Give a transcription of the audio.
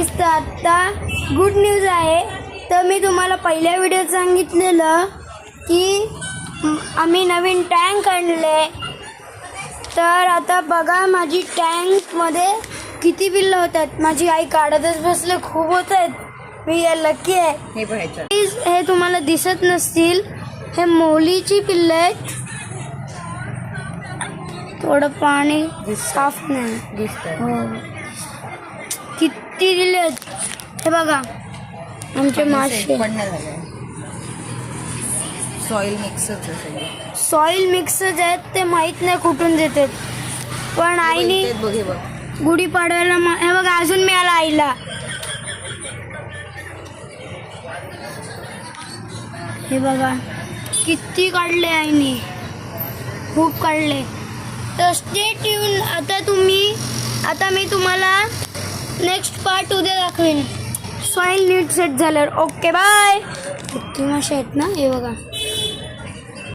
गाईस, तर आत्ता good news आहे. तर मी तुम्हाला पहिल्या व्हिडिओत सांगितलेलं की आम्ही नवीन टँक आणले. तर आता बघा माझी टँकमध्ये किती पिल्लं होतात. माझी आई काढतच बसले, खूप होत आहेत. मी या लकी आहे. हे बघायचं हे तुम्हाला दिसत नसतील, हे मोलीची पिल्लं आहेत. थोडं पाणी साफ नाही दिसतं. हो. किती दिलेत हे बघा. आमचे मासे पण नाही झालं. सॉइल मिक्सच आहे. सॉइल मिक्सच आहेत. ते माहीत नाही कुठून देतात, पण आईने बघ हे बघ. गुढीपाडव्याला हे बघा अजून मिळाला आईला. हे बघा किती काढले आईने, खूप काढले. तर स्टे ट्यून. आता मी तुम्हाला नेक्स्ट पार्ट उद्या दाखवेन सॉइल नीट सेट झाल्यावर. Okay bye. किती मासे आहेत ना हे बघा.